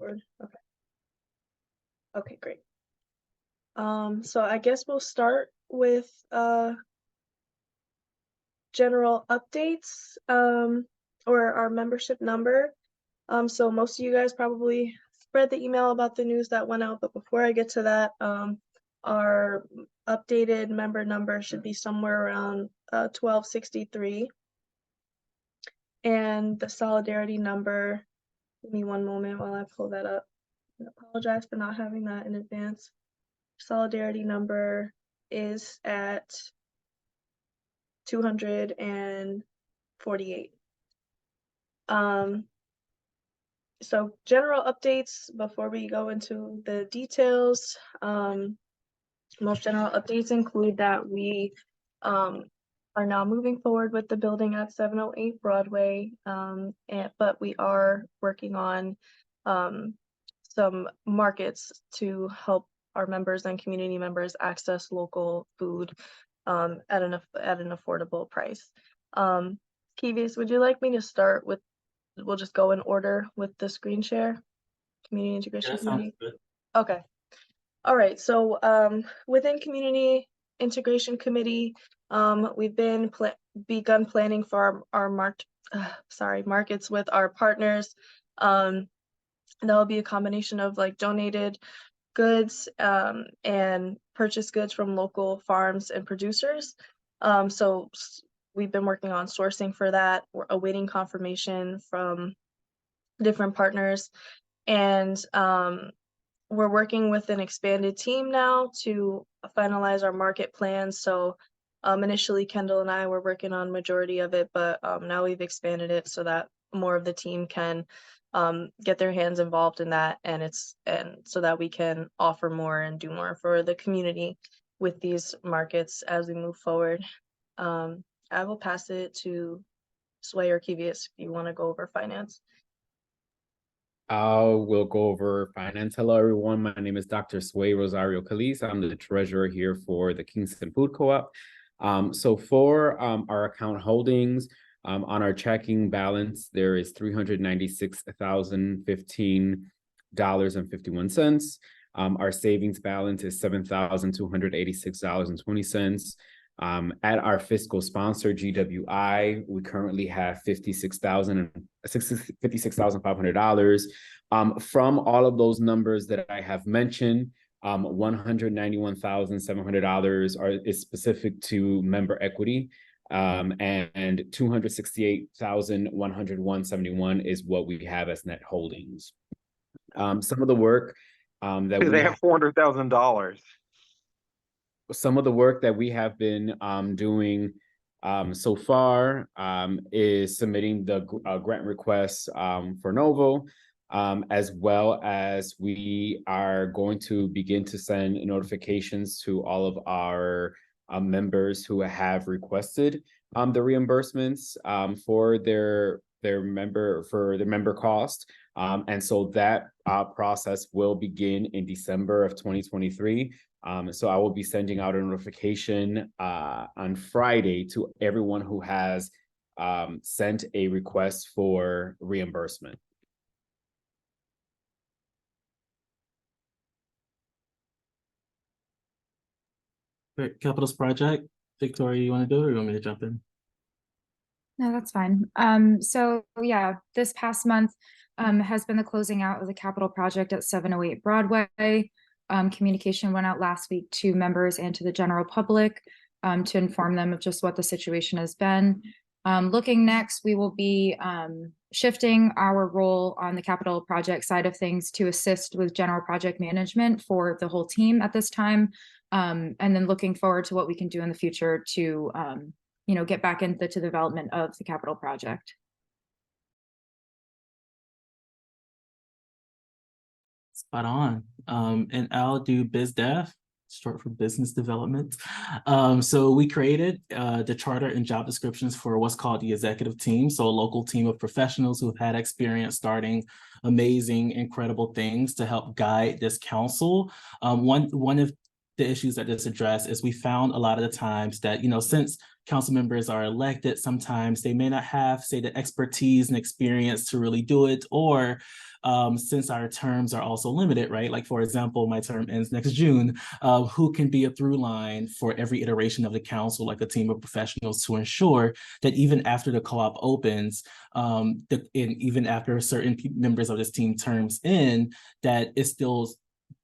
forward? Okay. Okay, great. So I guess we'll start with general updates or our membership number. So most of you guys probably read the email about the news that went out, but before I get to that, our updated member number should be somewhere around 1263. And the solidarity number, give me one moment while I pull that up. I apologize for not having that in advance. Solidarity number is at 248. So general updates before we go into the details. Most general updates include that we are now moving forward with the building at 708 Broadway, but we are working on some markets to help our members and community members access local food at an affordable price. Keevis, would you like me to start with, we'll just go in order with the screen share? Community Integration Committee? Good. Okay. All right, so within Community Integration Committee, we've begun planning for our markets with our partners. That'll be a combination of like donated goods and purchased goods from local farms and producers. So we've been working on sourcing for that. We're awaiting confirmation from different partners, and we're working with an expanded team now to finalize our market plans. So initially Kendall and I were working on majority of it, but now we've expanded it so that more of the team can get their hands involved in that, and so that we can offer more and do more for the community with these markets as we move forward. I will pass it to Sway or Kevius if you want to go over finance. We'll go over finance. Hello, everyone. My name is Dr. Sway Rosario Calise. I'm the treasurer here for the Kingston Food Co-op. So for our account holdings, on our checking balance, there is $396,015.51. Our savings balance is $7,286.20. At our fiscal sponsor, GWI, we currently have $56,500. From all of those numbers that I have mentioned, $191,700 is specific to member equity, and $268,101.71 is what we have as net holdings. Some of the work that they have $400,000. Some of the work that we have been doing so far is submitting the grant requests for Novo, as well as we are going to begin to send notifications to all of our members who have requested the reimbursements for their member cost. And so that process will begin in December of 2023. So I will be sending out a notification on Friday to everyone who has sent a request for reimbursement. Great. Capitals project. Victoria, you want to do it or you want me to jump in? No, that's fine. So yeah, this past month has been the closing out of the capital project at 708 Broadway. Communication went out last week to members and to the general public to inform them of just what the situation has been. Looking next, we will be shifting our role on the capital project side of things to assist with general project management for the whole team at this time. And then looking forward to what we can do in the future to get back into the development of the capital project. Spot on. And I'll do BizDev, short for business development. So we created the charter and job descriptions for what's called the executive team. So a local team of professionals who've had experience starting amazing, incredible things to help guide this council. One of the issues that this addressed is we found a lot of the times that, since council members are elected, sometimes they may not have, say, the expertise and experience to really do it, or since our terms are also limited, right? Like, for example, my term ends next June, who can be a through line for every iteration of the council, like a team of professionals, to ensure that even after the co-op opens, and even after certain members of this team terms in, that it's still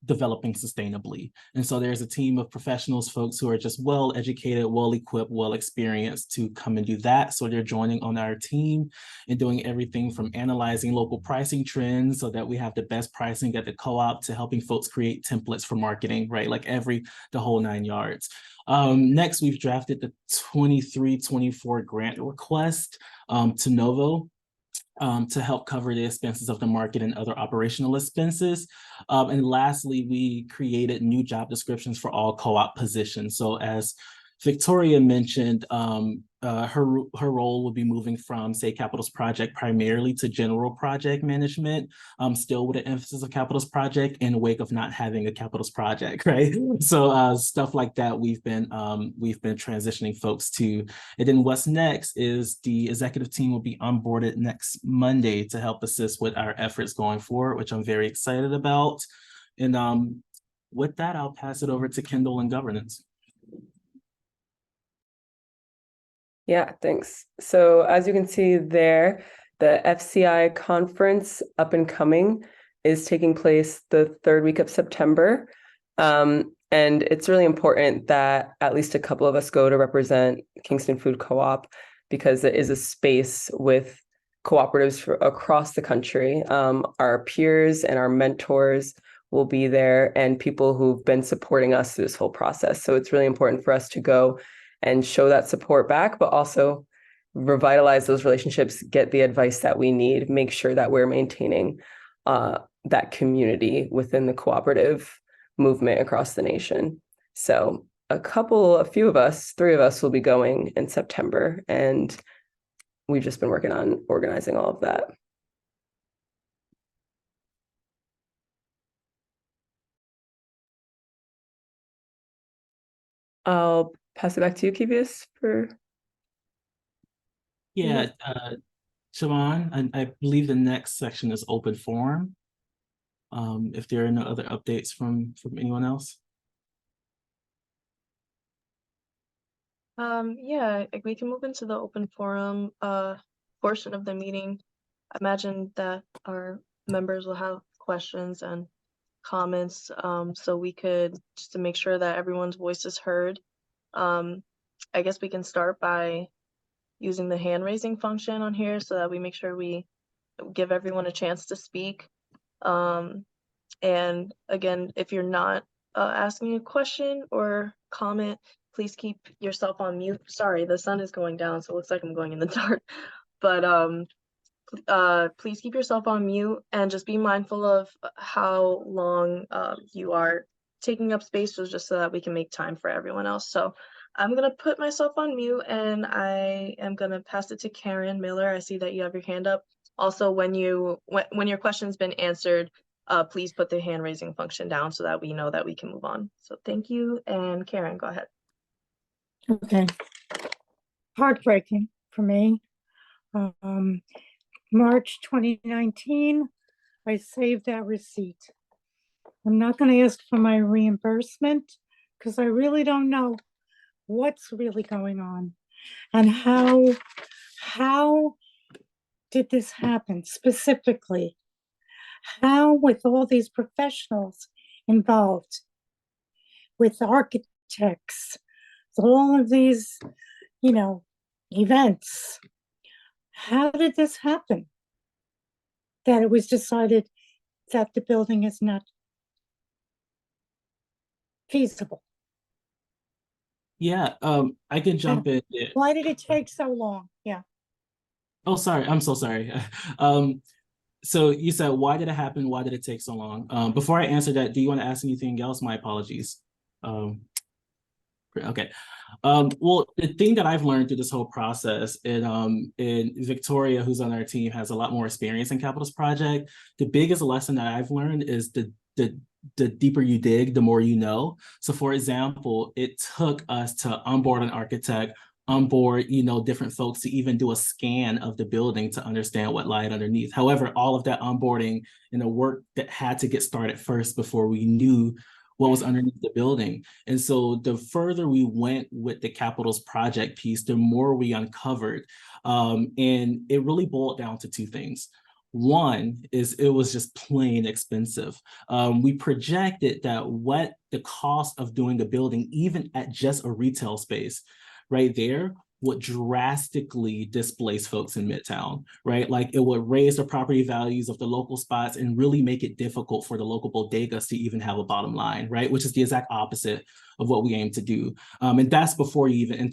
developing sustainably. And so there's a team of professionals, folks who are just well educated, well equipped, well experienced to come and do that. So they're joining on our team and doing everything from analyzing local pricing trends so that we have the best pricing at the co-op, to helping folks create templates for marketing, right? Like the whole 9 yards. Next, we've drafted the 23-24 grant request to Novo, to help cover the expenses of the market and other operational expenses. And lastly, we created new job descriptions for all co-op positions. So as Victoria mentioned, her role will be moving from, say, Capitals Project primarily to general project management, still with an emphasis of Capitals Project in the wake of not having a Capitals Project, right? So stuff like that we've been transitioning folks to. And then what's next is the executive team will be onboarded next Monday to help assist with our efforts going forward, which I'm very excited about. And with that, I'll pass it over to Kendall and governance. Yeah, thanks. So as you can see there, the FCI conference up and coming is taking place the 3rd week of September. And it's really important that at least a couple of us go to represent Kingston Food Co-op, because it is a space with cooperatives across the country. Our peers and our mentors will be there, and people who've been supporting us through this whole process. So it's really important for us to go and show that support back, but also revitalize those relationships, get the advice that we need, make sure that we're maintaining that community within the cooperative movement across the nation. So a few of us, 3 of us will be going in September, and we've just been working on organizing all of that. I'll pass it back to you, Kevius, for... Yeah, Siobhan, I believe the next section is open forum. If there are no other updates from anyone else. Yeah, we can move into the open forum portion of the meeting. I imagine that our members will have questions and comments, so we could, just to make sure that everyone's voice is heard. I guess we can start by using the hand raising function on here so that we make sure we give everyone a chance to speak. And again, if you're not asking a question or comment, please keep yourself on mute. Sorry, the sun is going down, so it looks like I'm going in the dark. But please keep yourself on mute, and just be mindful of how long you are taking up space, just so that we can make time for everyone else. So I'm gonna put myself on mute, and I am gonna pass it to Karen Miller. I see that you have your hand up. Also, when your question's been answered, please put the hand raising function down so that we know that we can move on. So thank you, and Karen, go ahead. Okay. Heartbreaking for me. March 2019, I saved that receipt. I'm not going to ask for my reimbursement because I really don't know what's really going on and how did this happen specifically? How, with all these professionals involved, with architects, all of these, events, how did this happen? That it was decided that the building is not feasible. Yeah, I can jump in. Why did it take so long? Yeah. Oh, sorry. I'm so sorry. So you said, why did it happen? Why did it take so long? Before I answer that, do you want to ask anything else? My apologies. Okay. Well, the thing that I've learned through this whole process, and Victoria, who's on our team, has a lot more experience in Capitals Project. The biggest lesson that I've learned is the deeper you dig, the more you know. So for example, it took us to onboard an architect, onboard, different folks to even do a scan of the building to understand what lied underneath. However, all of that onboarding and the work that had to get started first before we knew what was underneath the building. And so the further we went with the Capitals project piece, the more we uncovered. And it really boiled down to two things. One is it was just plain expensive. We projected that what the cost of doing a building, even at just a retail space, right there, would drastically displace folks in Midtown, right? Like it would raise the property values of the local spots and really make it difficult for the local bodegas to even have a bottom line, right? Which is the exact opposite of what we aim to do. And that's before you even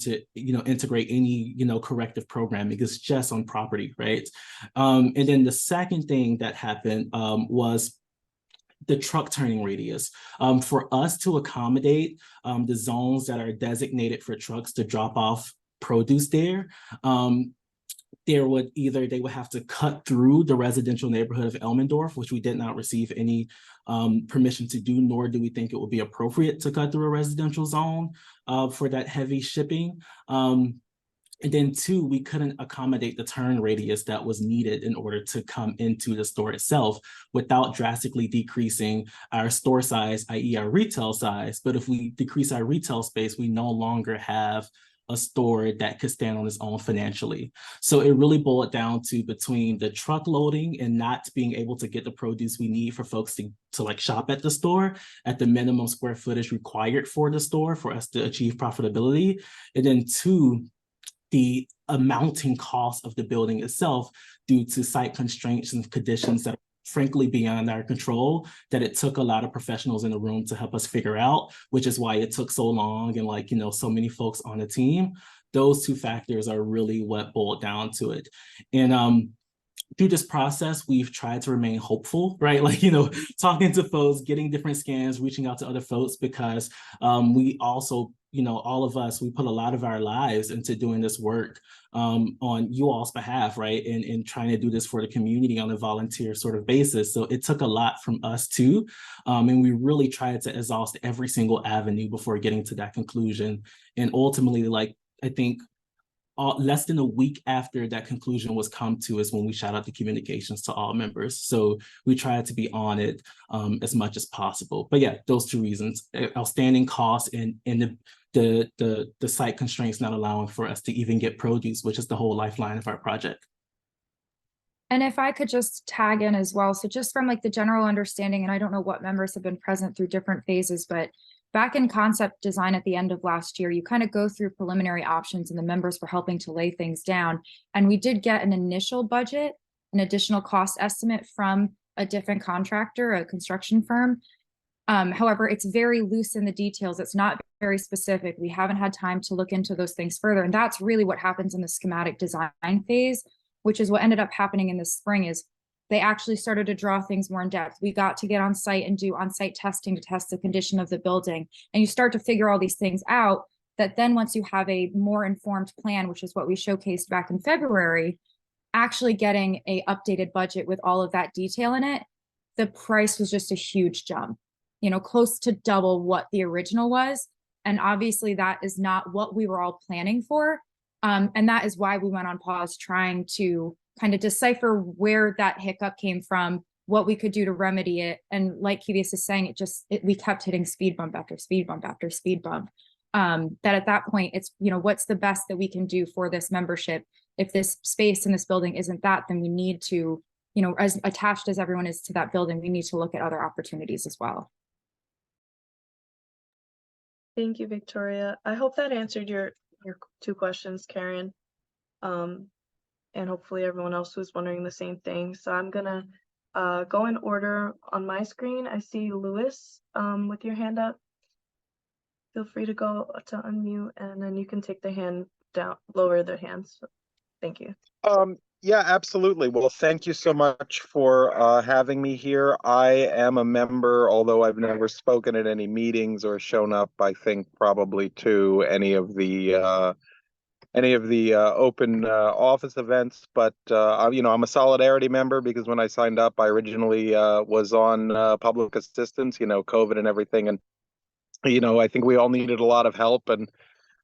integrate any, corrective programming. It's just on property, right? And then the second thing that happened was the truck turning radius. For us to accommodate the zones that are designated for trucks to drop off produce there, they would have to cut through the residential neighborhood of Elmendorf, which we did not receive any permission to do, nor do we think it would be appropriate to cut through a residential zone for that heavy shipping. And then two, we couldn't accommodate the turn radius that was needed in order to come into the store itself without drastically decreasing our store size, i.e. our retail size. But if we decrease our retail space, we no longer have a store that could stand on its own financially. So it really boiled down to between the truck loading and not being able to get the produce we need for folks to like shop at the store at the minimum square footage required for the store for us to achieve profitability. And then two, the amounting cost of the building itself due to site constraints and conditions that are frankly beyond our control, that it took a lot of professionals in the room to help us figure out, which is why it took so long and so many folks on the team. Those two factors are really what boiled down to it. And through this process, we've tried to remain hopeful, right? Talking to folks, getting different scans, reaching out to other folks, because we also, all of us, we put a lot of our lives into doing this work on you all's behalf, right? And trying to do this for the community on a volunteer sort of basis. So it took a lot from us too. And we really tried to exhaust every single avenue before getting to that conclusion. And ultimately, I think less than a week after that conclusion was come to is when we shot out the communications to all members. So we tried to be on it as much as possible. But yeah, those two reasons: outstanding costs and the site constraints not allowing for us to even get produce, which is the whole lifeline of our project. And if I could just tag in as well. So just from the general understanding, and I don't know what members have been present through different phases, but back in concept design at the end of last year, you kind of go through preliminary options and the members were helping to lay things down. And we did get an initial budget, an additional cost estimate from a different contractor, a construction firm. However, it's very loose in the details. It's not very specific. We haven't had time to look into those things further. And that's really what happens in the schematic design phase, which is what ended up happening in the spring. Is they actually started to draw things more in depth. We got to get on site and do on-site testing to test the condition of the building. And you start to figure all these things out that then once you have a more informed plan, which is what we showcased back in February, actually getting a updated budget with all of that detail in it, the price was just a huge jump, close to double what the original was. And obviously that is not what we were all planning for. And that is why we went on pause trying to kind of decipher where that hiccup came from, what we could do to remedy it. And like Kivius is saying, we kept hitting speed bump after speed bump after speed bump. That at that point, it's, what's the best that we can do for this membership? If this space in this building isn't that, then we need to, as attached as everyone is to that building, we need to look at other opportunities as well. Thank you, Victoria. I hope that answered your two questions, Karen. And hopefully everyone else was wondering the same thing. So I'm gonna go in order on my screen. I see Louis with your hand up. Feel free to go to unmute, and then you can take the hand down, lower the hands. Thank you. Yeah, absolutely. Well, thank you so much for having me here. I am a member, although I've never spoken at any meetings or shown up, I think probably to any of the open office events, but I'm a Solidarity member because when I signed up, I originally was on public assistance, COVID and everything, and I think we all needed a lot of help, and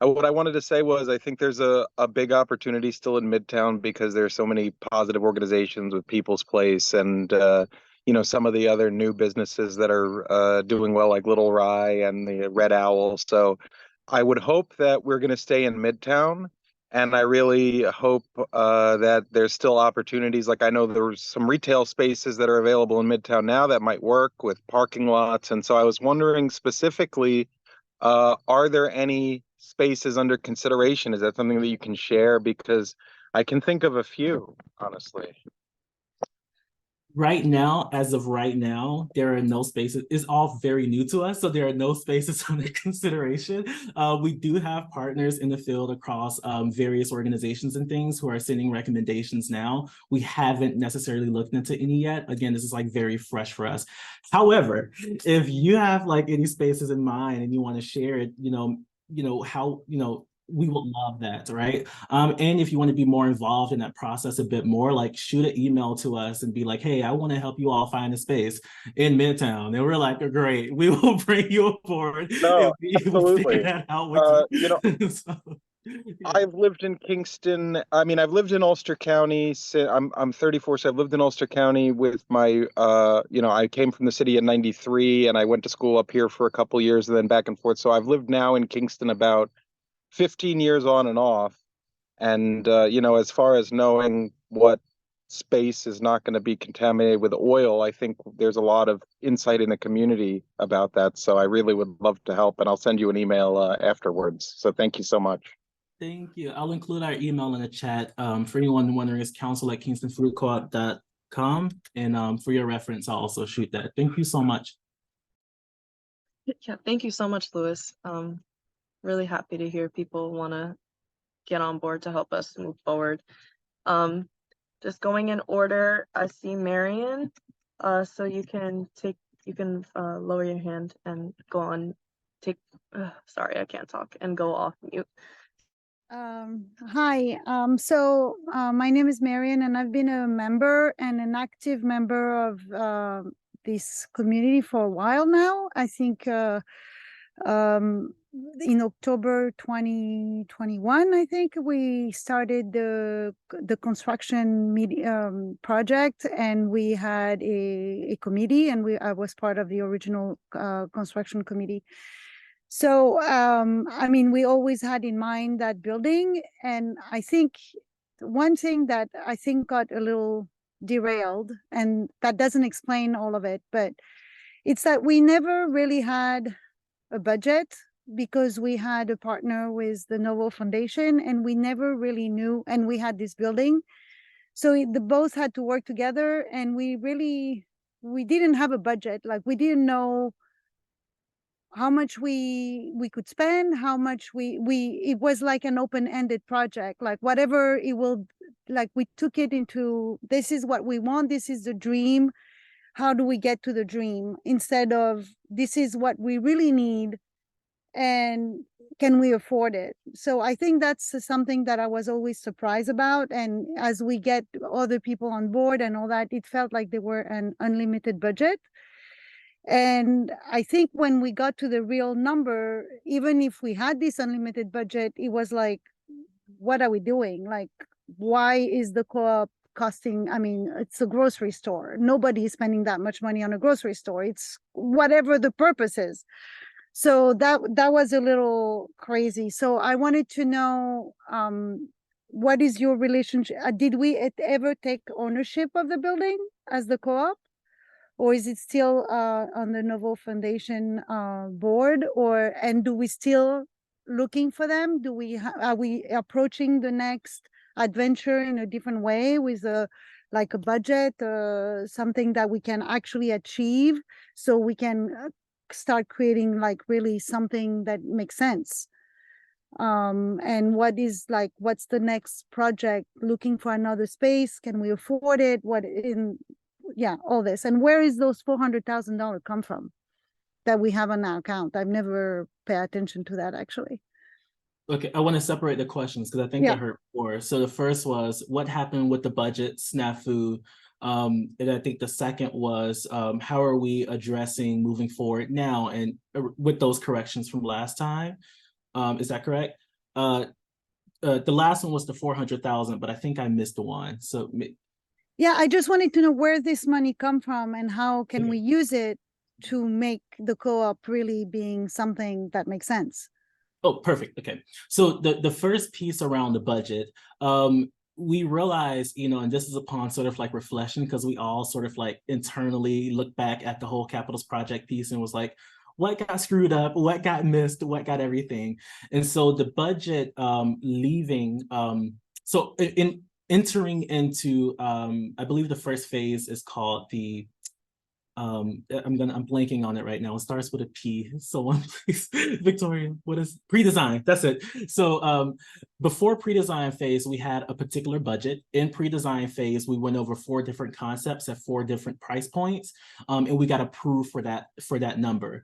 what I wanted to say was I think there's a big opportunity still in Midtown because there's so many positive organizations with People's Place and some of the other new businesses that are doing well, like Little Rye and the Red Owl. So I would hope that we're going to stay in Midtown. And I really hope that there's still opportunities. Like I know there's some retail spaces that are available in Midtown now that might work with parking lots. And so I was wondering specifically, are there any spaces under consideration? Is that something that you can share? Because I can think of a few, honestly. Right now, as of right now, there are no spaces. It's all very new to us, so there are no spaces under consideration. We do have partners in the field across various organizations and things who are sending recommendations now. We haven't necessarily looked into any yet. Again, this is like very fresh for us. However, if you have like any spaces in mind and you want to share it, we would love that, right? And if you want to be more involved in that process a bit more, like shoot an email to us and be like, hey, I want to help you all find a space in Midtown. And we're like, great, we will bring you aboard. No, We will figure absolutely. that out with you. So, yeah. I've lived in Kingston. I mean, I've lived in Ulster County. I'm 34, so I've lived in Ulster County with my, I came from the city in '93, and I went to school up here for a couple years, and then back and forth. So I've lived now in Kingston about 15 years on and off. And, as far as knowing what space is not going to be contaminated with oil, I think there's a lot of insight in the community about that. So I really would love to help, and I'll send you an email afterwards. So thank you so much. Thank you. I'll include our email in the chat. For anyone wondering, it's council@kingstonfoodcoop.com. And for your reference, I'll also shoot that. Thank you so much. Yeah, thank you so much, Louis. Really happy to hear people want to get on board to help us move forward. Just going in order, I see Marion. So you can lower your hand and go on. Sorry, I can't talk, and go off mute. Hi, my name is Marion, and I've been a member and an active member of this community for a while now. I think in October 2021, I think we started the construction project, and we had a committee, and I was part of the original construction committee. So, I mean, we always had in mind that building, and I think one thing that I think got a little derailed, and that doesn't explain all of it, but it's that we never really had a budget because we had a partner with the Novo Foundation, and we never really knew, and we had this building. So the both had to work together, and we didn't have a budget. Like, we didn't know how much we could spend, how much it was like an open-ended project, like whatever it will, like we took it into, this is what we want, this is the dream, how do we get to the dream, instead of this is what we really need and can we afford it. So I think that's something that I was always surprised about, and as we get other people on board and all that, it felt like there were an unlimited budget. And I think when we got to the real number, even if we had this unlimited budget, it was like, what are we doing? Like, why is the co-op costing? I mean, it's a grocery store. Nobody is spending that much money on a grocery store. It's whatever the purpose is. So that was a little crazy. So I wanted to know, what is your relationship? Did we ever take ownership of the building as the co-op? Or is it still on the Novo Foundation board? And do we still looking for them? Are we approaching the next adventure in a different way with a budget, something that we can actually achieve, so we can start creating like really something that makes sense? And what's the next project? Looking for another space? Can we afford it? All this. And where is those $400,000 come from that we have on our account? I've never paid attention to that, actually. Okay, I want to separate the questions because I think I heard four. So the first was, what happened with the budget snafu? And I think the second was, how are we addressing moving forward now and with those corrections from last time? Is that correct? the last one was the 400,000, but I think I missed the one. So Yeah, I just wanted to know where this money come from and how can Okay. we use it to make the co-op really being something that makes sense. Oh, perfect. Okay. So the first piece around the budget, we realized, and this is upon sort of like reflection, because we all sort of like internally look back at the whole capitals project piece and was like, what got screwed up, what got missed, what got everything. And so the budget leaving, so in entering into, I believe the first phase is called the, I'm blanking on it right now. It starts with a P. Someone please, Victoria, what is pre-design? That's it. So before pre-design phase, we had a particular budget. In pre-design phase, we went over 4 different concepts at 4 different price points, and we got approved for that number.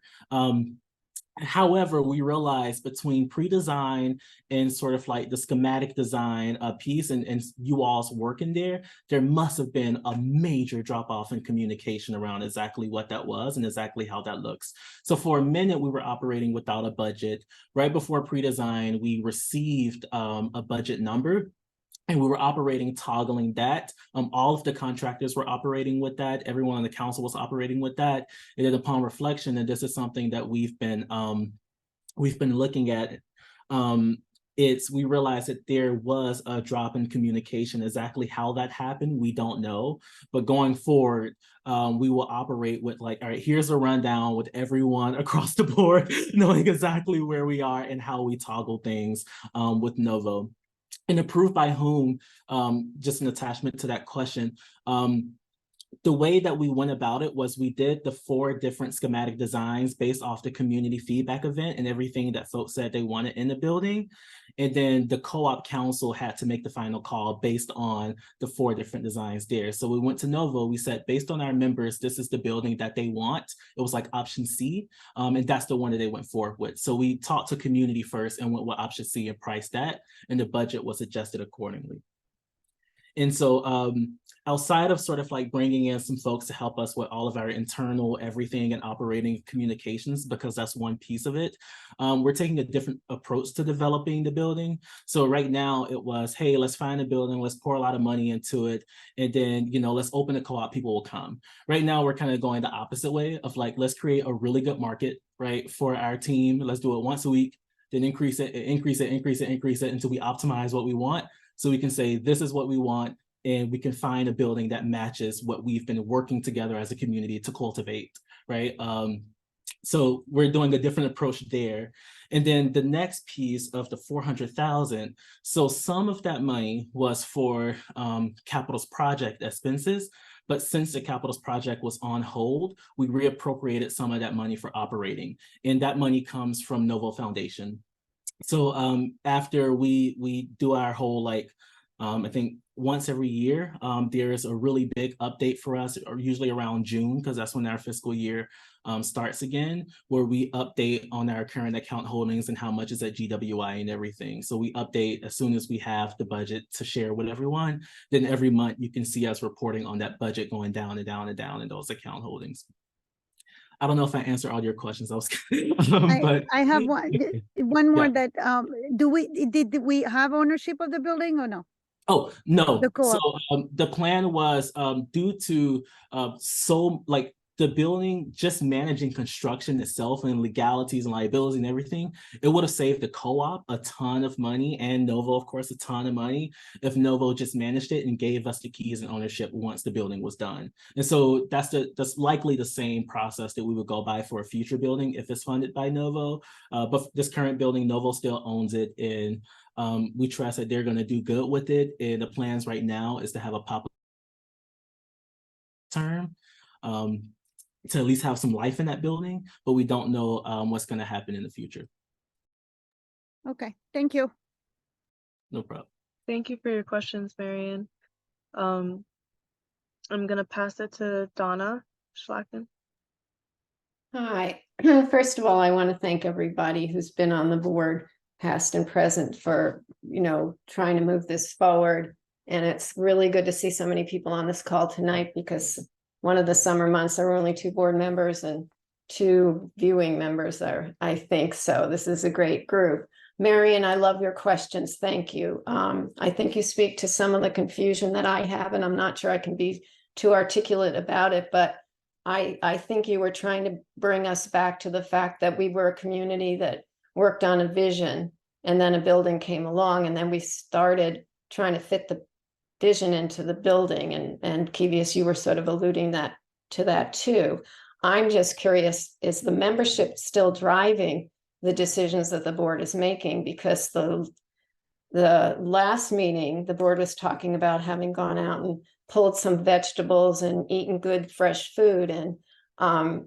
However, we realized between pre-design and sort of like the schematic design piece and you all's work in there must have been a major drop off in communication around exactly what that was and exactly how that looks. So for a minute, we were operating without a budget. Right before pre-design, we received a budget number. And we were operating, toggling that. All of the contractors were operating with that. Everyone on the council was operating with that. And then upon reflection, and this is something that we've been looking at, we realized that there was a drop in communication. Exactly how that happened, we don't know. But going forward, we will operate with like, all right, here's a rundown with everyone across the board, knowing exactly where we are and how we toggle things with Novo. And approved by whom, just an attachment to that question. The way that we went about it was we did the 4 different schematic designs based off the community feedback event and everything that folks said they wanted in the building. And then the co-op council had to make the final call based on the 4 different designs there. So we went to Novo, we said, based on our members, this is the building that they want. It was like option C, and that's the one that they went forward with. So we talked to community first and went with option C and priced that, and the budget was adjusted accordingly. And so outside of sort of like bringing in some folks to help us with all of our internal everything and operating communications, because that's one piece of it, we're taking a different approach to developing the building. So right now it was, hey, let's find a building, let's pour a lot of money into it, and then, let's open a co-op, people will come. Right now we're kind of going the opposite way of like, let's create a really good market, right, for our team. Let's do it once a week, then increase it until we optimize what we want. So we can say, this is what we want, and we can find a building that matches what we've been working together as a community to cultivate, right? So we're doing a different approach there. And then the next piece of the 400,000, so some of that money was for capitals project expenses, but since the capitals project was on hold, we reappropriated some of that money for operating. And that money comes from Novo Foundation. So after we do our whole like, I think once every year, there's a really big update for us, or usually around June, because that's when our fiscal year starts again, where we update on our current account holdings and how much is at GWI and everything. So we update as soon as we have the budget to share with everyone. Then every month you can see us reporting on that budget going down and down and down in those account holdings. I don't know if I answered all your questions. I was, but I have one more Yeah. that did we have ownership of the building or no? Oh, no. The co-op. So the plan was due to the building just managing construction itself and legalities and liabilities and everything, it would have saved the co-op a ton of money, and Novo, of course, a ton of money if Novo just managed it and gave us the keys and ownership once the building was done. And so that's likely the same process that we would go by for a future building if it's funded by Novo. But this current building, Novo still owns it, and we trust that they're going to do good with it. And the plans right now is to have a pop-up term to at least have some life in that building, but we don't know what's going to happen in the future. Okay, thank you. No problem. Thank you for your questions, Marian. I'm gonna pass it to Donna Schlacken. Hi. First of all, I want to thank everybody who's been on the board, past and present, for, trying to move this forward. And it's really good to see so many people on this call tonight, because one of the summer months there were only 2 board members and 2 viewing members there, I think. So this is a great group. Marion, I love your questions. Thank you. I think you speak to some of the confusion that I have, and I'm not sure I can be too articulate about it, but I think you were trying to bring us back to the fact that we were a community that worked on a vision, and then a building came along, and then we started trying to fit the vision into the building. And Kevius, you were sort of alluding to that too. I'm just curious, is the membership still driving the decisions that the board is making? Because the last meeting, the board was talking about having gone out and pulled some vegetables and eaten good fresh food, and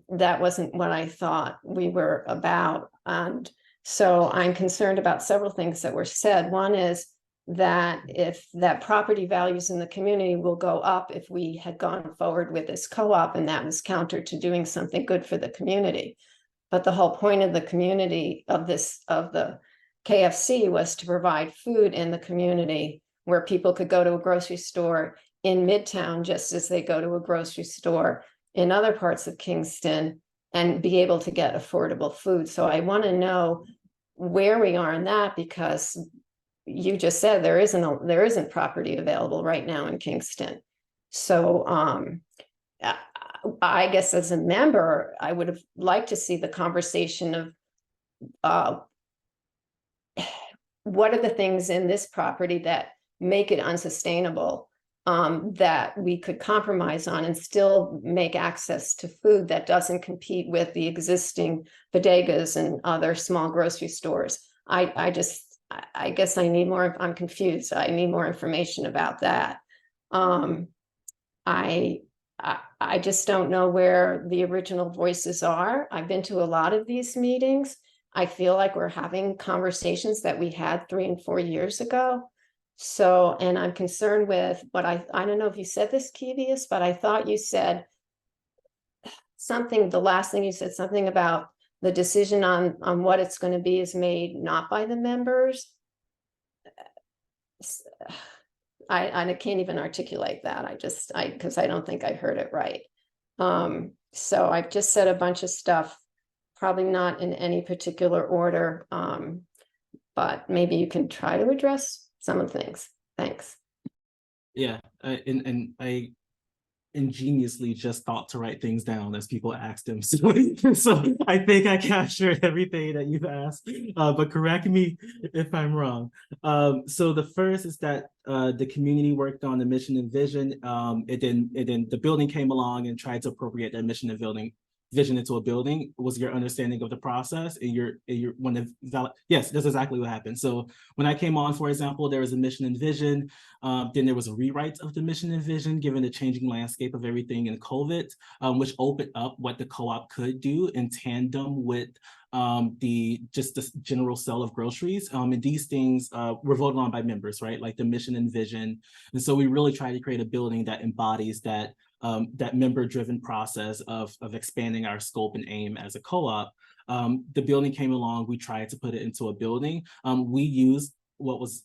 that wasn't what I thought we were about. And so I'm concerned about several things that were said. One is that if that property values in the community will go up if we had gone forward with this co-op, and that was counter to doing something good for the community. But the whole point of the community of the KFC was to provide food in the community where people could go to a grocery store in Midtown, just as they go to a grocery store in other parts of Kingston, and be able to get affordable food. So I want to know where we are in that, because you just said there isn't property available right now in Kingston. So I guess as a member, I would have liked to see the conversation of what are the things in this property that make it unsustainable, that we could compromise on and still make access to food that doesn't compete with the existing bodegas and other small grocery stores. I guess I need more. I'm confused. I need more information about that. I just don't know where the original voices are. I've been to a lot of these meetings. I feel like we're having conversations that we had 3 and 4 years ago. So, and I'm concerned with what I don't know if you said this, Kevius, but I thought you said something, the last thing you said, something about the decision on what it's going to be is made not by the members. I can't even articulate that. Because I don't think I heard it right. So I've just said a bunch of stuff, probably not in any particular order, but maybe you can try to address some of the things. Thanks. Yeah, and I ingeniously just thought to write things down as people asked them. So I think I captured everything that you've asked, but correct me if I'm wrong. So the first is that the community worked on the mission and vision. And then the building came along and tried to appropriate that mission and vision into a building. Was your understanding of the process, and your when the yes, that's exactly what happened. So when I came on, for example, there was a mission and vision, then there was a rewrite of the mission and vision given the changing landscape of everything in COVID, which opened up what the co-op could do in tandem with the general sale of groceries, and these things were voted on by members, right? Like the mission and vision. And so we really try to create a building that embodies that member-driven process of expanding our scope and aim as a co-op. The building came along, we tried to put it into a building. We used what was,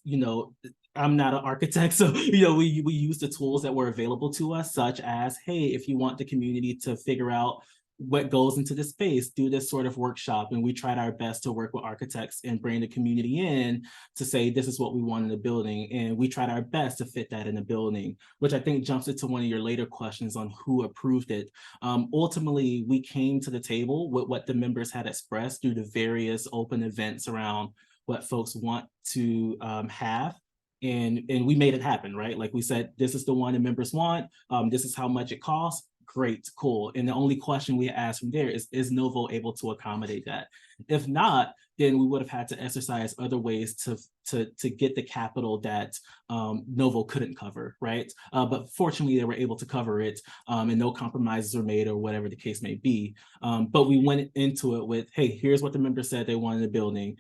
I'm not an architect, so we used the tools that were available to us, such as, hey, if you want the community to figure out what goes into the space, do this sort of workshop. And we tried our best to work with architects and bring the community in to say, this is what we want in the building. And we tried our best to fit that in the building, which I think jumps into one of your later questions on who approved it. Ultimately, we came to the table with what the members had expressed through the various open events around what folks want to have. And we made it happen, right? Like we said, this is the one the members want. This is how much it costs. Great, cool. And the only question we asked from there is Novo able to accommodate that? If not, then we would have had to exercise other ways to get the capital that Novo couldn't cover, right? But fortunately, they were able to cover it, and no compromises were made or whatever the case may be. But we went into it with, hey, here's what the members said they wanted in the building.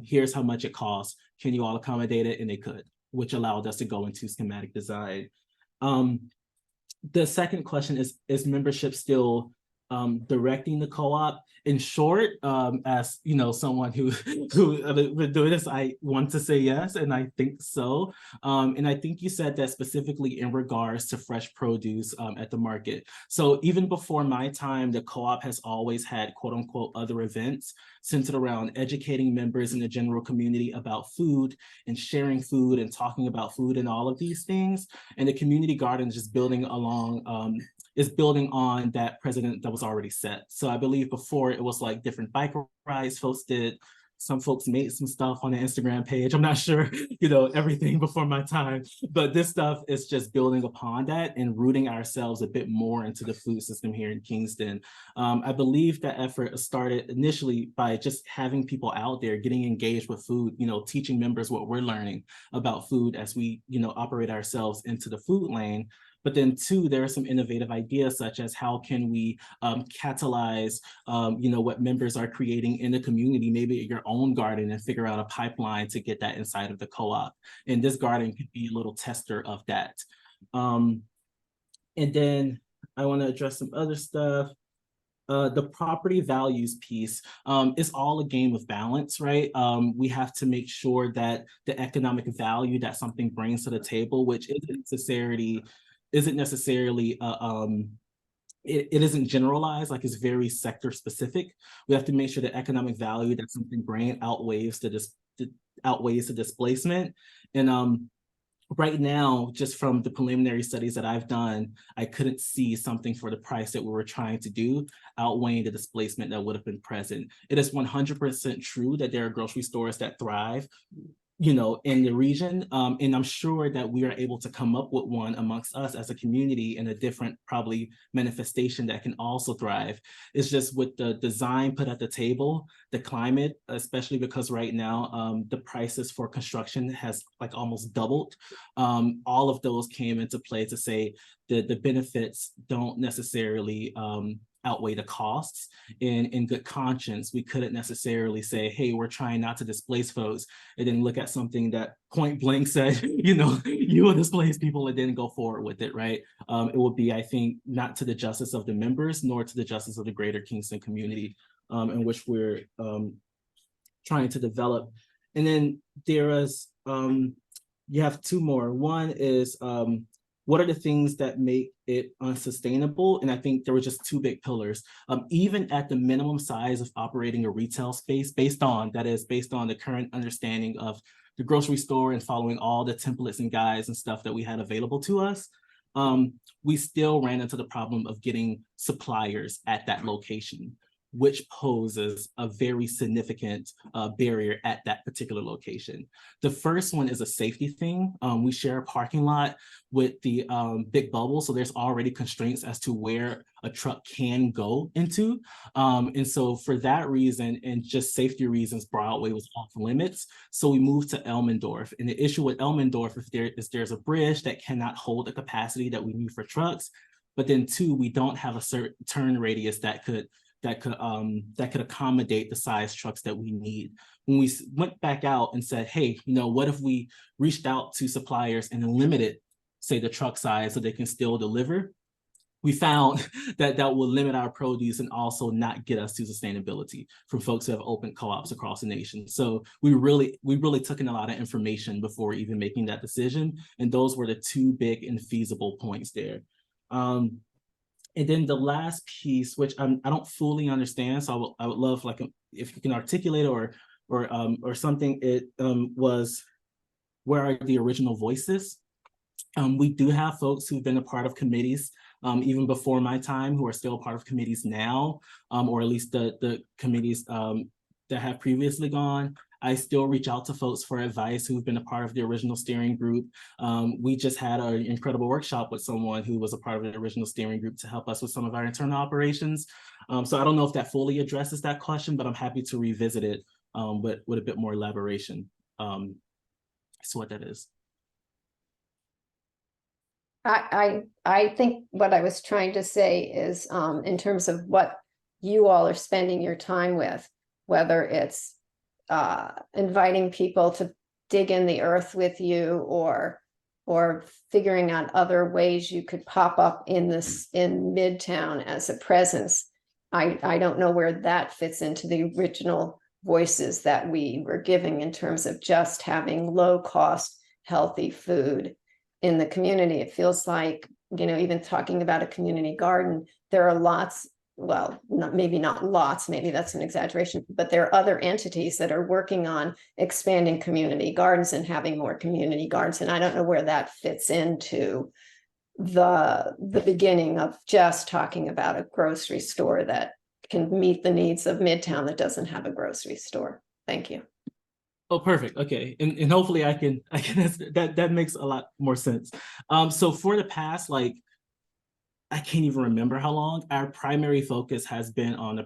Here's how much it costs. Can you all accommodate it? And they could, which allowed us to go into schematic design. The second question is membership still directing the co-op. In short, as you know, someone who been doing this, I want to say yes, and I think so. And I think you said that specifically in regards to fresh produce at the market. So even before my time, the co-op has always had quote unquote other events centered around educating members in the general community about food and sharing food and talking about food and all of these things. And the community garden is just building along is building on that precedent that was already set. So I believe before it was like different bike rides folks did. Some folks made some stuff on the Instagram page. I'm not sure, you know, everything before my time, but this stuff is just building upon that and rooting ourselves a bit more into the food system here in Kingston. I believe that effort started initially by just having people out there getting engaged with food, you know, teaching members what we're learning about food as we, you know, operate ourselves into the food lane. But then two, there are some innovative ideas such as how can we catalyze, you know, what members are creating in the community, maybe at your own garden, and figure out a pipeline to get that inside of the co-op. And this garden could be a little tester of that. And then I want to address some other stuff. The property values piece is all a game of balance, right? We have to make sure that the economic value that something brings to the table, which isn't necessarily it isn't generalized, like it's very sector specific. We have to make sure the economic value that something brings outweighs the displacement. And right now, just from the preliminary studies that I've done, I couldn't see something for the price that we were trying to do outweighing the displacement that would have been present. It is 100% true that there are grocery stores that thrive, you know, in the region. And I'm sure that we are able to come up with one amongst us as a community in a different probably manifestation that can also thrive. It's just with the design put at the table, the climate, especially because right now the prices for construction has like almost doubled. All of those came into play to say that the benefits don't necessarily outweigh the costs. In good conscience, we couldn't necessarily say, hey, we're trying not to displace folks, and then look at something that point blank said, you know, you will displace people, and then go forward with it, right? It would be, I think, not to the justice of the members, nor to the justice of the greater Kingston community in which we're trying to develop. And then there is, you have two more. One is, what are the things that make it unsustainable? And I think there were just two big pillars. Even at the minimum size of operating a retail space, based on the current understanding of the grocery store and following all the templates and guides and stuff that we had available to us, we still ran into the problem of getting suppliers at that location, which poses a very significant barrier at that particular location. The first one is a safety thing. We share a parking lot with the Big Bubble, so there's already constraints as to where a truck can go into. And so for that reason, and just safety reasons, Broadway was off limits. So we moved to Elmendorf. And the issue with Elmendorf is there's a bridge that cannot hold the capacity that we need for trucks. But then two, we don't have a certain turn radius that could accommodate the size trucks that we need. When we went back out and said, hey, you know, what if we reached out to suppliers and limited, say, the truck size so they can still deliver? We found that will limit our produce and also not get us to sustainability from folks who have opened co-ops across the nation. So we really took in a lot of information before even making that decision. And those were the two big and feasible points there. And then the last piece, which I don't fully understand, so I would love, like, if you can articulate or something. It was, where are the original voices? We do have folks who've been a part of committees even before my time, who are still a part of committees now, or at least the committees that have previously gone. I still reach out to folks for advice who've been a part of the original steering group. We just had an incredible workshop with someone who was a part of the original steering group to help us with some of our internal operations. So I don't know if that fully addresses that question, but I'm happy to revisit it with a bit more elaboration. So what that is. I think what I was trying to say is in terms of what you all are spending your time with, whether it's inviting people to dig in the earth with you, or figuring out other ways you could pop up in Midtown as a presence. I don't know where that fits into the original voices that we were giving in terms of just having low cost, healthy food in the community. It feels like, even talking about a community garden, there are lots, well, maybe not lots, maybe that's an exaggeration, but there are other entities that are working on expanding community gardens and having more community gardens. And I don't know where that fits into the beginning of just talking about a grocery store that can meet the needs of Midtown that doesn't have a grocery store. Thank you. Oh, perfect. Okay. And hopefully I can that makes a lot more sense. So for the past, like, I can't even remember how long, our primary focus has been on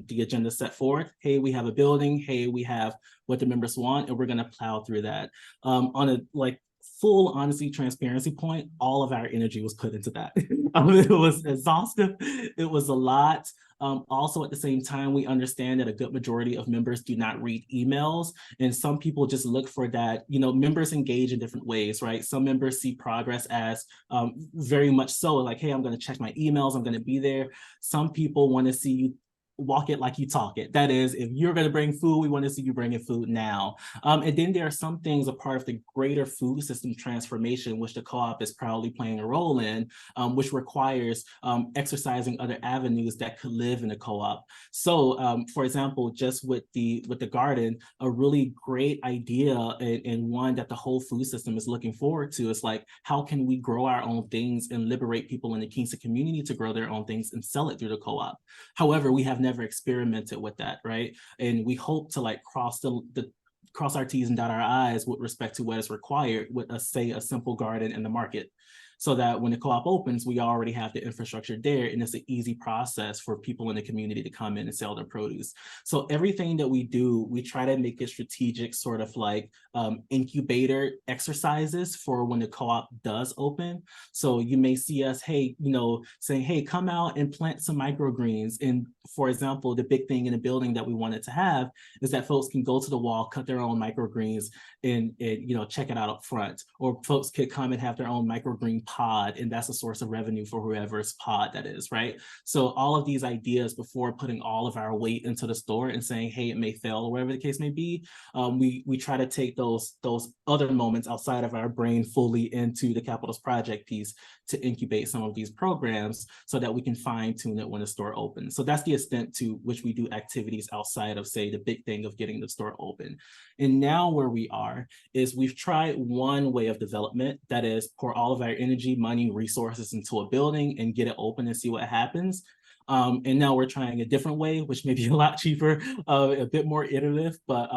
the agenda set forth. Hey, we have a building. Hey, we have what the members want, and we're going to plow through that. On a full honesty, transparency point, all of our energy was put into that. It was exhaustive. It was a lot. Also, at the same time, we understand that a good majority of members do not read emails, and some people just look for that. Members engage in different ways, right? Some members see progress as very much so, like, hey, I'm going to check my emails, I'm going to be there. Some people want to see you walk it like you talk it. That is, if you're going to bring food, we want to see you bringing food now. And then there are some things a part of the greater food system transformation, which the co-op is proudly playing a role in, which requires exercising other avenues that could live in a co-op. So, for example, just with the garden, a really great idea and one that the whole food system is looking forward to is like, how can we grow our own things and liberate people in the Kingston community to grow their own things and sell it through the co-op? However, we have never experimented with that, right? And we hope to cross cross our T's and dot our I's with respect to what is required with say a simple garden in the market, so that when the co-op opens, we already have the infrastructure there, and it's an easy process for people in the community to come in and sell their produce. So everything that we do, we try to make it strategic, sort of like incubator exercises for when the co-op does open. So you may see us, hey, saying, hey, come out and plant some microgreens. And for example, the big thing in the building that we wanted to have is that folks can go to the wall, cut their own microgreens, and check it out up front. Or folks could come and have their own microgreen pod, and that's a source of revenue for whoever's pod that is, right? So all of these ideas, before putting all of our weight into the store and saying, hey, it may fail, or whatever the case may be, we try to take those other moments outside of our brain fully into the Capitals Project piece to incubate some of these programs so that we can fine tune it when the store opens. So that's the extent to which we do activities outside of, say, the big thing of getting the store open. And now where we are is we've tried one way of development, that is pour all of our energy, money, resources into a building and get it open and see what happens. And now we're trying a different way, which may be a lot cheaper, a bit more iterative, but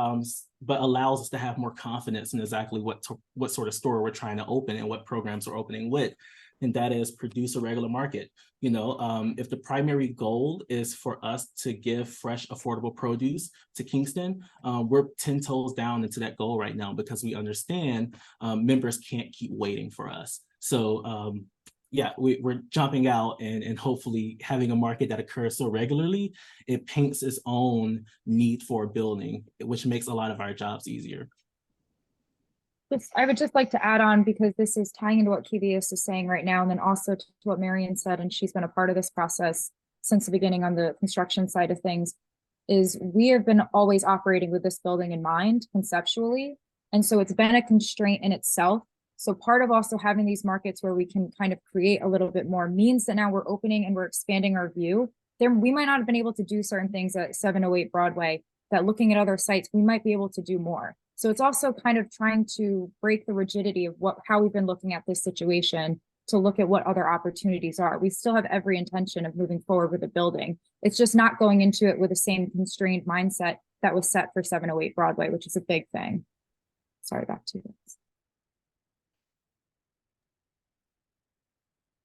allows us to have more confidence in exactly what sort of store we're trying to open and what programs we're opening with. And that is produce a regular market. If the primary goal is for us to give fresh, affordable produce to Kingston, we're 10 toes down into that goal right now, because we understand members can't keep waiting for us. So yeah, we're jumping out and hopefully having a market that occurs so regularly, it paints its own need for a building, which makes a lot of our jobs easier. I would just like to add on, because this is tying into what Kivius is saying right now, and then also to what Marian said, and she's been a part of this process since the beginning on the construction side of things, is we have been always operating with this building in mind conceptually. And so it's been a constraint in itself. So part of also having these markets where we can kind of create a little bit more means that now we're opening and we're expanding our view. We might not have been able to do certain things at 708 Broadway, that looking at other sites, we might be able to do more. So it's also kind of trying to break the rigidity of how we've been looking at this situation, to look at what other opportunities are. We still have every intention of moving forward with the building. It's just not going into it with the same constrained mindset that was set for 708 Broadway, which is a big thing. Sorry, back to you.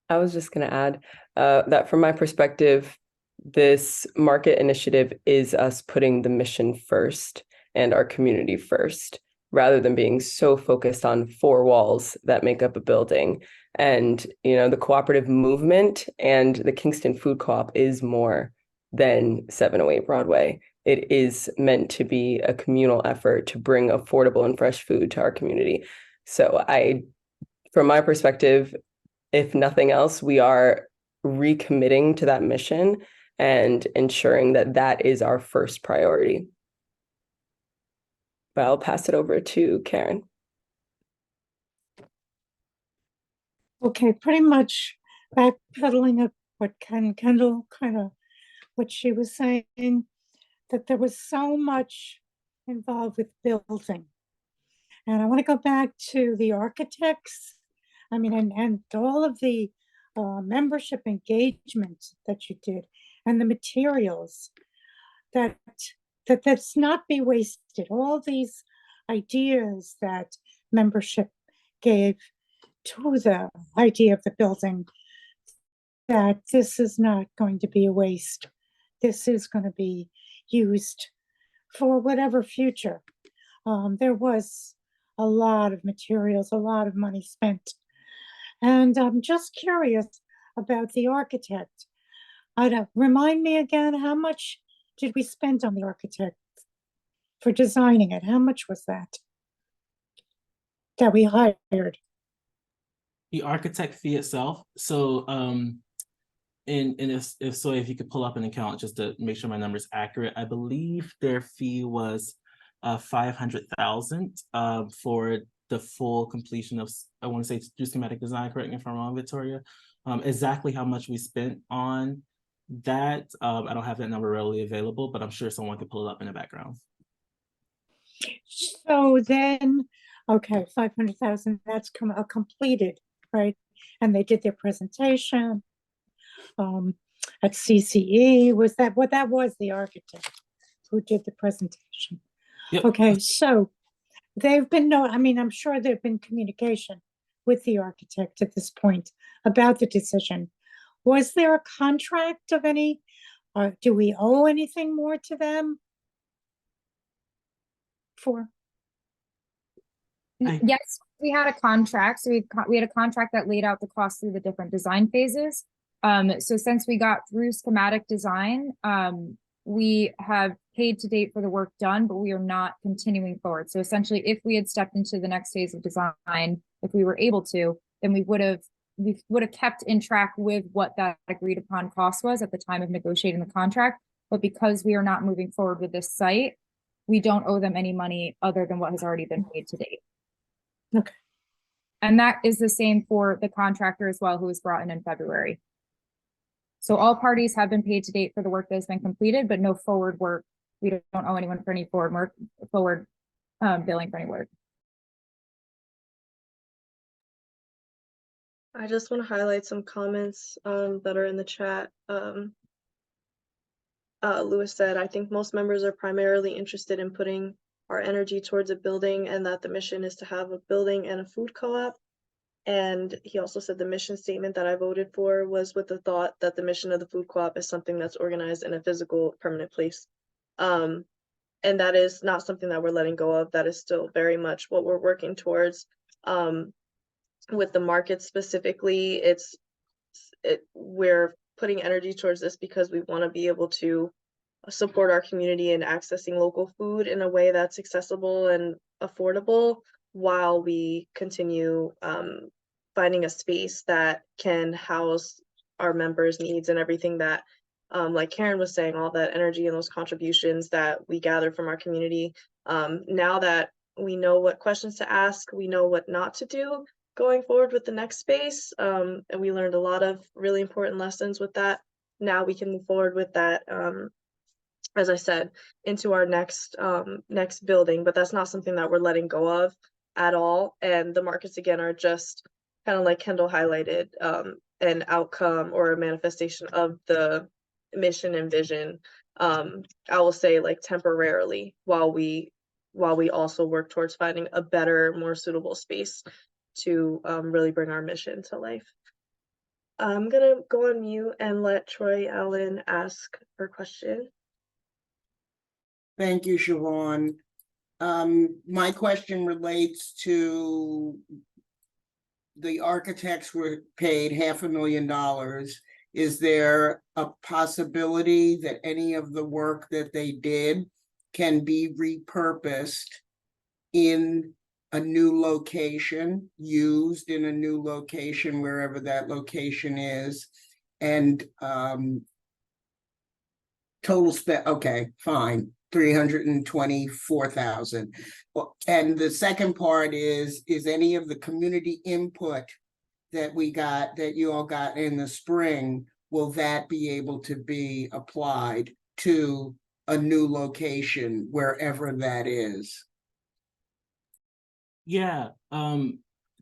I was just going to add that from my perspective, this market initiative is us putting the mission first and our community first, rather than being so focused on four walls that make up a building. And, the cooperative movement and the Kingston Food Co-op is more than 708 Broadway. It is meant to be a communal effort to bring affordable and fresh food to our community. So from my perspective, if nothing else, we are recommitting to that mission and ensuring that that is our first priority. But I'll pass it over to Karen. Okay, pretty much backpedaling up what Kendall kind of, what she was saying, that there was so much involved with building. And I want to go back to the architects. I mean, and all of the membership engagement that you did and the materials that's not be wasted. All these ideas that membership gave to the idea of the building, that this is not going to be a waste. This is going to be used for whatever future. There was a lot of materials, a lot of money spent. And I'm just curious about the architect. Remind me again, how much did we spend on the architect for designing it? How much was that we hired? The architect fee itself. So and if so, if you could pull up an account just to make sure my number's accurate, I believe their fee was 500,000 for the full completion of, I want to say, do schematic design, correct me if I'm wrong, Victoria. Exactly how much we spent on that, I don't have that number readily available, but I'm sure someone could pull it up in the background. So then, okay, 500,000, that's completed, right? And they did their presentation at CCE. Was that what that was? The architect who did the presentation. Yep. Okay, so they've been I mean, I'm sure there've been communication with the architect at this point about the decision. Was there a contract of any, do we owe anything more to them? Yes, we had a contract. So we had a contract that laid out the cost through the different design phases. So since we got through schematic design, we have paid to date for the work done, but we are not continuing forward. So essentially, if we had stepped into the next phase of design, if we were able to, then we would have kept in track with what that agreed upon cost was at the time of negotiating the contract. But because we are not moving forward with this site, we don't owe them any money other than what has already been paid to date. Okay. And that is the same for the contractor as well, who was brought in February. So all parties have been paid to date for the work that has been completed, but no forward work. We don't owe anyone for any forward billing for any work. I just want to highlight some comments that are in the chat. Lewis said, I think most members are primarily interested in putting our energy towards a building, and that the mission is to have a building and a food co-op. And he also said the mission statement that I voted for was with the thought that the mission of the food co-op is something that's organized in a physical, permanent place. And that is not something that we're letting go of. That is still very much what we're working towards. With the market specifically, we're putting energy towards this because we want to be able to support our community in accessing local food in a way that's accessible and affordable, while we continue finding a space that can house our members' needs and everything that, like Karen was saying, all that energy and those contributions that we gather from our community. Now that we know what questions to ask, we know what not to do going forward with the next space, and we learned a lot of really important lessons with that. Now we can move forward with that, as I said, into our next building, but that's not something that we're letting go of at all. And the markets, again, are just kind of like Kendall highlighted, an outcome or a manifestation of the mission and vision. I will say, like, temporarily, while we also work towards finding a better, more suitable space to really bring our mission to life. I'm gonna go on mute and let Troy Allen ask her question. Thank you, Siobhan. My question relates to the architects were paid $500,000. Is there a possibility that any of the work that they did can be repurposed in a new location, used in a new location, wherever that location is? And total spent, okay, fine, 324,000. And the second part is any of the community input that you all got in the spring, will that be able to be applied to a new location, wherever that is? Yeah,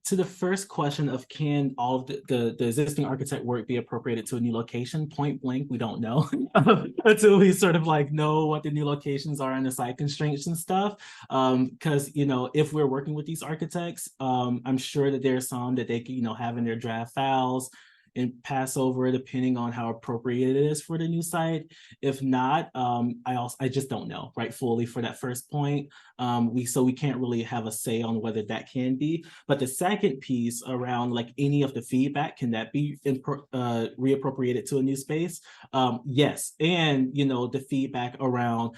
to the first question of can all of the existing architect work be appropriated to a new location, point blank, we don't know until we sort of like know what the new locations are and the site constraints and stuff. Because, you know, if we're working with these architects, I'm sure that there's some that they can, you know, have in their draft files and pass over depending on how appropriate it is for the new site. If not, I just don't know, right, fully for that first point. So we can't really have a say on whether that can be. But the second piece around like any of the feedback, can that be reappropriated to a new space? Yes, and you know, the feedback around,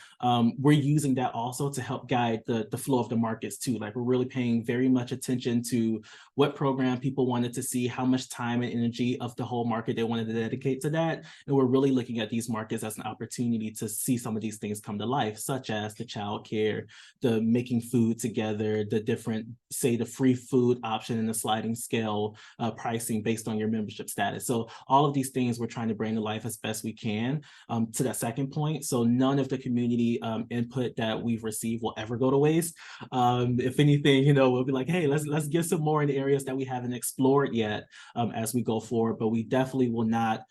we're using that also to help guide the flow of the markets too. Like we're really paying very much attention to what program people wanted to see, how much time and energy of the whole market they wanted to dedicate to that. And we're really looking at these markets as an opportunity to see some of these things come to life, such as the childcare, the making food together, the different, say the free food option and the sliding scale pricing based on your membership status. So all of these things we're trying to bring to life as best we can. To that second point, so none of the community input that we've received will ever go to waste. If anything, you know, we'll be like, hey, let's get some more in the areas that we haven't explored yet as we go forward, but we definitely will not,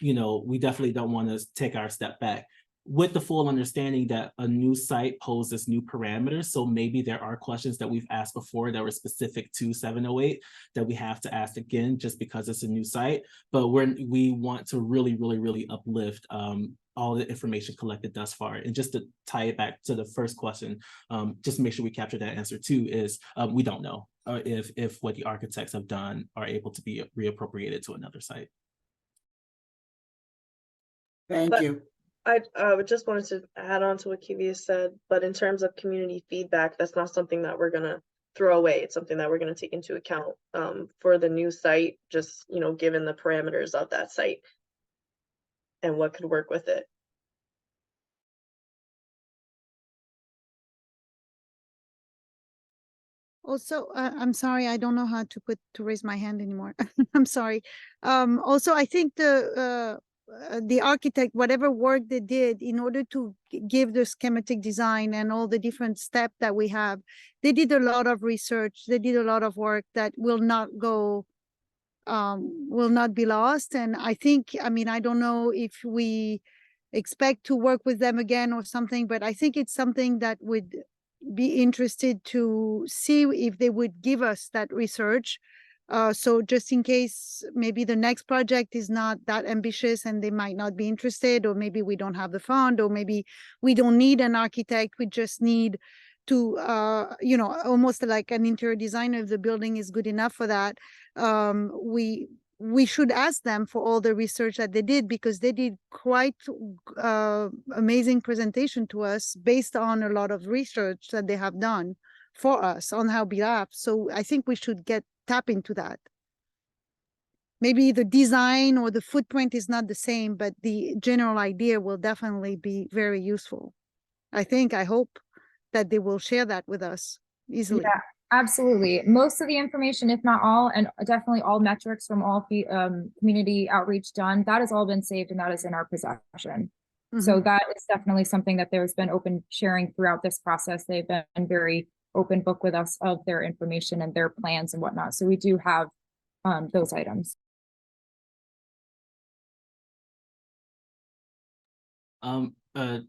you know, we definitely don't want to take our step back, with the full understanding that a new site poses new parameters. So maybe there are questions that we've asked before that were specific to 708 that we have to ask again just because it's a new site. But we want to really uplift all the information collected thus far. And just to tie it back to the first question, just to make sure we capture that answer too, is we don't know if what the architects have done are able to be reappropriated to another site. Thank you. I just wanted to add on to what Kivia said, but in terms of community feedback, that's not something that we're gonna throw away. It's something that we're gonna take into account for the new site, just, you know, given the parameters of that site and what could work with it. Also, I'm sorry, I don't know how to raise my hand anymore. I'm sorry. Also, I think the architect, whatever work they did in order to give the schematic design and all the different steps that we have, they did a lot of research. They did a lot of work that will not be lost. And I think, I mean, I don't know if we expect to work with them again or something, but I think it's something that would be interested to see if they would give us that research. So just in case maybe the next project is not that ambitious and they might not be interested, or maybe we don't have the fund, or maybe we don't need an architect, we just need to, you know, almost like an interior designer, if the building is good enough for that. We should ask them for all the research that they did, because they did quite amazing presentation to us based on a lot of research that they have done for us on our behalf. So I think we should tap into that. Maybe the design or the footprint is not the same, but the general idea will definitely be very useful. I hope that they will share that with us easily. Yeah, absolutely. Most of the information, if not all, and definitely all metrics from all community outreach done, that has all been saved and that is in our possession. So that is definitely something that there's been open sharing throughout this process. They've been very open book with us of their information and their plans and whatnot. So we do have those items. I'll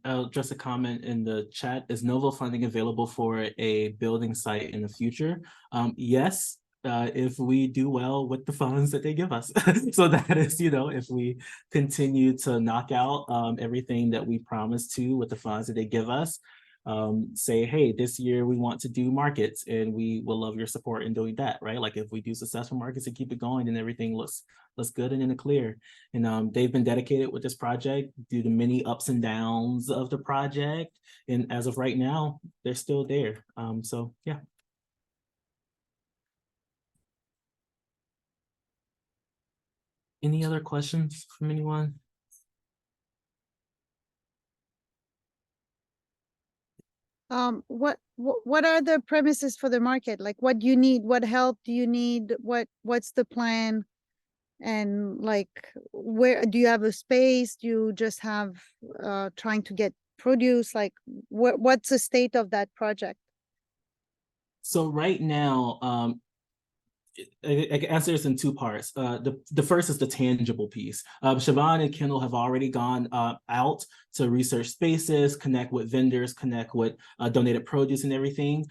address a comment in the chat. Is Novo funding available for a building site in the future? Yes, if we do well with the funds that they give us. So that is, you know, if we continue to knock out everything that we promised to with the funds that they give us, say, hey, this year we want to do markets and we will love your support in doing that, right? Like if we do successful markets and keep it going, and everything looks good and in the clear. And they've been dedicated with this project due to many ups and downs of the project. And as of right now, they're still there. So yeah. Any other questions from anyone? What are the premises for the market? Like, what do you need? What help do you need? What's the plan? And like, where do you have a space? Do you just have trying to get produce? Like, what's the state of that project? So right now, I can answer this in two parts. The first is the tangible piece. Siobhan and Kendall have already gone out to research spaces, connect with vendors, connect with donated produce and everything.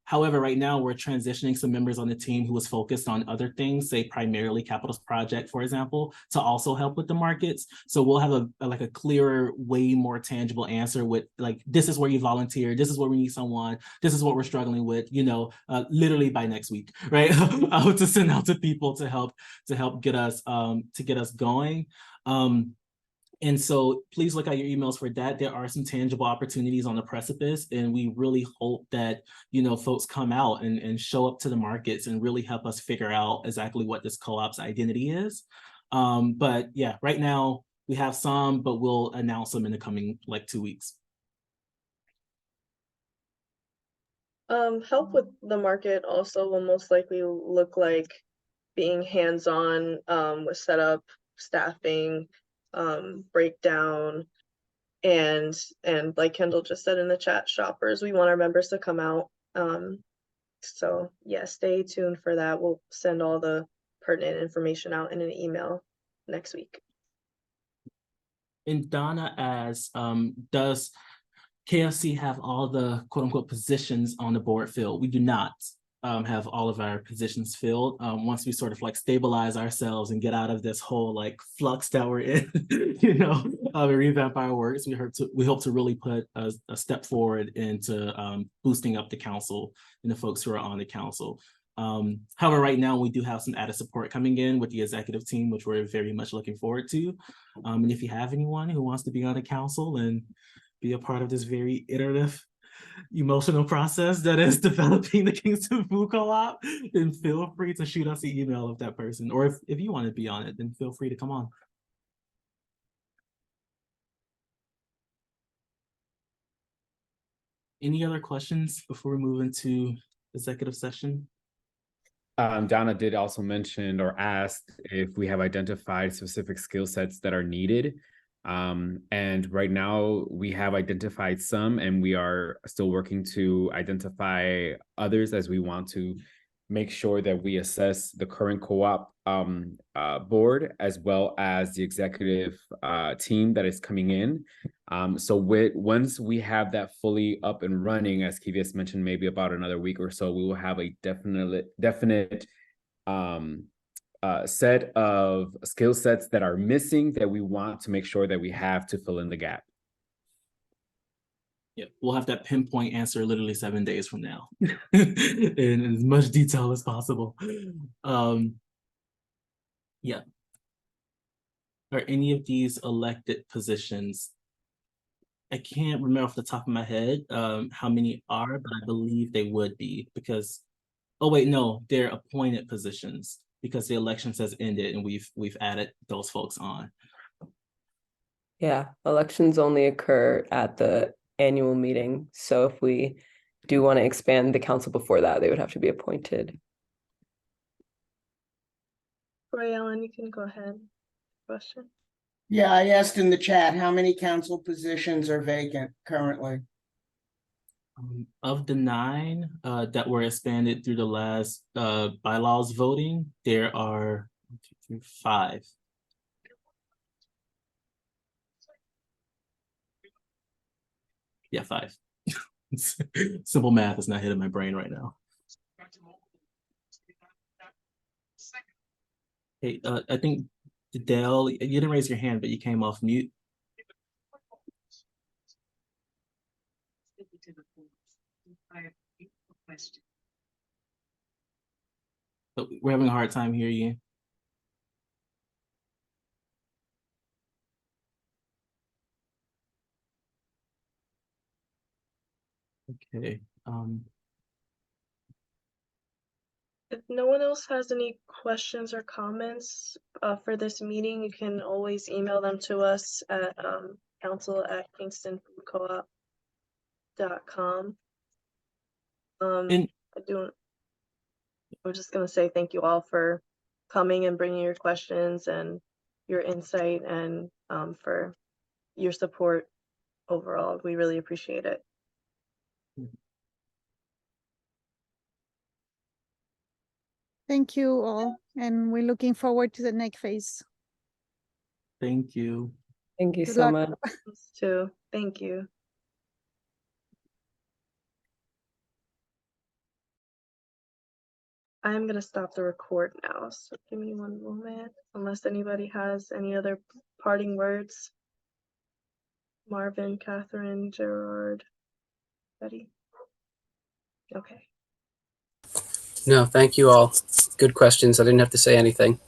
However, right now we're transitioning some members on the team who was focused on other things, say primarily Capitals Project, for example, to also help with the markets. So we'll have a clearer, way more tangible answer with like, this is where you volunteer, this is where we need someone, this is what we're struggling with, literally by next week, right? To send out to people to help get us going. And so please look at your emails for that. There are some tangible opportunities on the precipice, and we really hope that, folks come out and show up to the markets and really help us figure out exactly what this co-op's identity is. But yeah, right now we have some, but we'll announce them in the coming 2 weeks. Help with the market also will most likely look like being hands-on with setup, staffing, breakdown, and like Kendall just said in the chat, shoppers. We want our members to come out. So yeah, stay tuned for that. We'll send all the pertinent information out in an email next week. And Donna asks, does KFC have all the quote unquote positions on the board filled? We do not have all of our positions filled. Once we sort of stabilize ourselves and get out of this whole flux that we're in, revamp our works, we hope to really put a step forward into boosting up the council and the folks who are on the council. However, right now we do have some added support coming in with the executive team, which we're very much looking forward to. And if you have anyone who wants to be on the council and be a part of this very iterative, emotional process that is developing the Kingston Food Co-op, then feel free to shoot us an email of that person. Or if you want to be on it, then feel free to come on. Any other questions before we move into executive session? Donna did also mention or asked if we have identified specific skill sets that are needed. And right now we have identified some, and we are still working to identify others as we want to make sure that we assess the current co-op board as well as the executive team that is coming in. So once we have that fully up and running, as Kivius mentioned, maybe about another week or so, we will have a definite set of skill sets that are missing that we want to make sure that we have to fill in the gap. Yeah, we'll have that pinpoint answer literally 7 days from now in as much detail as possible. Yeah. Are any of these elected positions? I can't remember off the top of my head how many are, but I believe they would be because, oh wait, no, they're appointed positions because the elections has ended and we've added those folks on. Yeah, elections only occur at the annual meeting. So if we do want to expand the council before that, they would have to be appointed. Roy Allen, you can go ahead. Question. Yeah, I asked in the chat, how many council positions are vacant currently? Of the 9 that were expanded through the last bylaws voting, there are 1, 2, 3, 5. Yeah, 5. Simple math is not hitting my brain right now. Hey, I think Dale, you didn't raise your hand, but you came off mute. But we're having a hard time hearing you. Okay. If no one else has any questions or comments for this meeting, you can always email them to us at council@Kingston Food Co-op. gmail.com. And I was just gonna say thank you all for coming and bringing your questions and your insight and for your support overall. We really appreciate it. Thank you all, and we're looking forward to the next phase. thank you. Thank you Good so luck. much. Us too. Thank you. I'm gonna stop the record now, so give me one moment, unless anybody has any other parting words. Marvin, Catherine, Gerard, Betty. Okay. No, thank you all. Good questions. I didn't have to say anything.